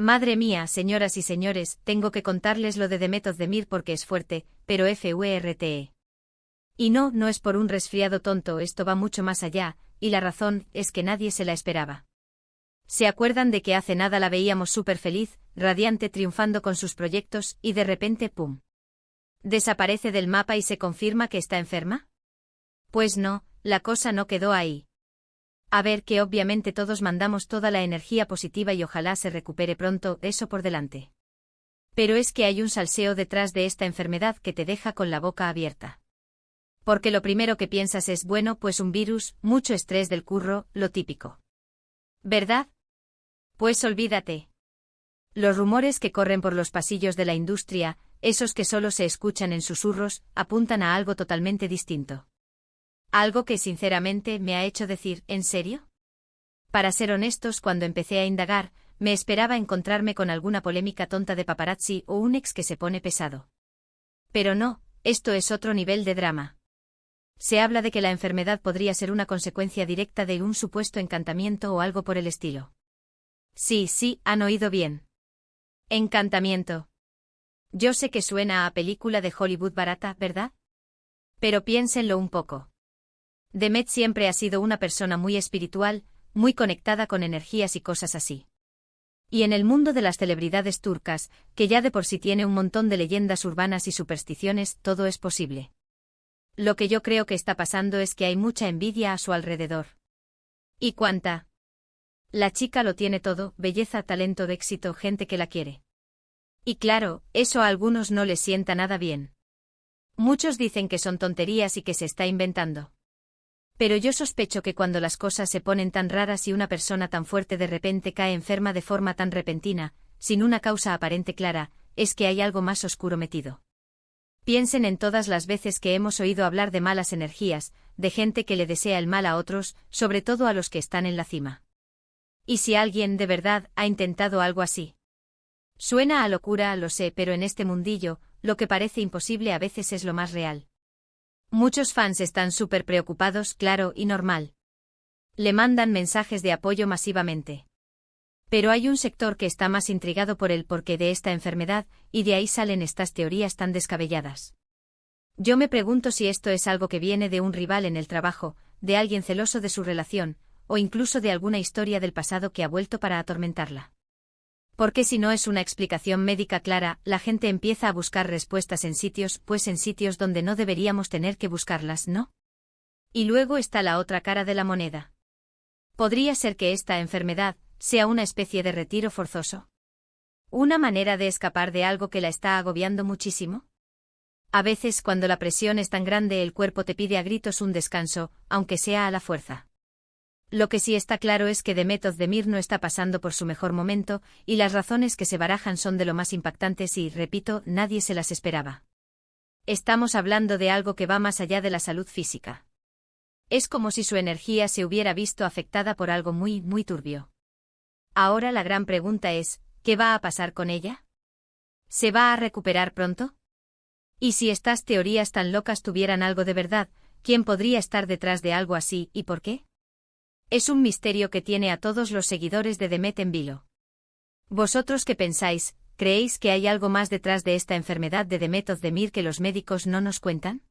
Madre mía, señoras y señores, tengo que contarles lo de Demet Özdemir porque es fuerte, pero fuerte. Y no, no es por un resfriado tonto, esto va mucho más allá, y la razón es que nadie se la esperaba. ¿Se acuerdan de que hace nada la veíamos súper feliz, radiante, triunfando con sus proyectos, y de repente, ¡pum! ¿Desaparece del mapa y se confirma que está enferma? Pues no, la cosa no quedó ahí. A ver, que obviamente todos mandamos toda la energía positiva y ojalá se recupere pronto, eso por delante. Pero es que hay un salseo detrás de esta enfermedad que te deja con la boca abierta. Porque lo primero que piensas es, bueno, pues un virus, mucho estrés del curro, lo típico. ¿Verdad? Pues olvídate. Los rumores que corren por los pasillos de la industria, esos que solo se escuchan en susurros, apuntan a algo totalmente distinto. Algo que sinceramente me ha hecho decir, ¿en serio? Para ser honestos, cuando empecé a indagar, me esperaba encontrarme con alguna polémica tonta de paparazzi o un ex que se pone pesado. Pero no, esto es otro nivel de drama. Se habla de que la enfermedad podría ser una consecuencia directa de un supuesto encantamiento o algo por el estilo. Sí, han oído bien. Encantamiento. Yo sé que suena a película de Hollywood barata, ¿verdad? Pero piénsenlo un poco. Demet siempre ha sido una persona muy espiritual, muy conectada con energías y cosas así. Y en el mundo de las celebridades turcas, que ya de por sí tiene un montón de leyendas urbanas y supersticiones, todo es posible. Lo que yo creo que está pasando es que hay mucha envidia a su alrededor. ¿Y cuánta? La chica lo tiene todo, belleza, talento, éxito, gente que la quiere. Y claro, eso a algunos no les sienta nada bien. Muchos dicen que son tonterías y que se está inventando. Pero yo sospecho que cuando las cosas se ponen tan raras y una persona tan fuerte de repente cae enferma de forma tan repentina, sin una causa aparente clara, es que hay algo más oscuro metido. Piensen en todas las veces que hemos oído hablar de malas energías, de gente que le desea el mal a otros, sobre todo a los que están en la cima. ¿Y si alguien de verdad ha intentado algo así? Suena a locura, lo sé, pero en este mundillo, lo que parece imposible a veces es lo más real. Muchos fans están súper preocupados, claro, y normal. Le mandan mensajes de apoyo masivamente. Pero hay un sector que está más intrigado por el porqué de esta enfermedad, y de ahí salen estas teorías tan descabelladas. Yo me pregunto si esto es algo que viene de un rival en el trabajo, de alguien celoso de su relación, o incluso de alguna historia del pasado que ha vuelto para atormentarla. Porque si no es una explicación médica clara, la gente empieza a buscar respuestas en sitios donde no deberíamos tener que buscarlas, ¿no? Y luego está la otra cara de la moneda. ¿Podría ser que esta enfermedad sea una especie de retiro forzoso? ¿Una manera de escapar de algo que la está agobiando muchísimo? A veces cuando la presión es tan grande el cuerpo te pide a gritos un descanso, aunque sea a la fuerza. Lo que sí está claro es que Demet Özdemir no está pasando por su mejor momento, y las razones que se barajan son de lo más impactantes y, repito, nadie se las esperaba. Estamos hablando de algo que va más allá de la salud física. Es como si su energía se hubiera visto afectada por algo muy, muy turbio. Ahora la gran pregunta es, ¿qué va a pasar con ella? ¿Se va a recuperar pronto? Y si estas teorías tan locas tuvieran algo de verdad, ¿quién podría estar detrás de algo así y por qué? Es un misterio que tiene a todos los seguidores de Demet en vilo. ¿Vosotros qué pensáis? ¿Creéis que hay algo más detrás de esta enfermedad de Demet Özdemir que los médicos no nos cuentan?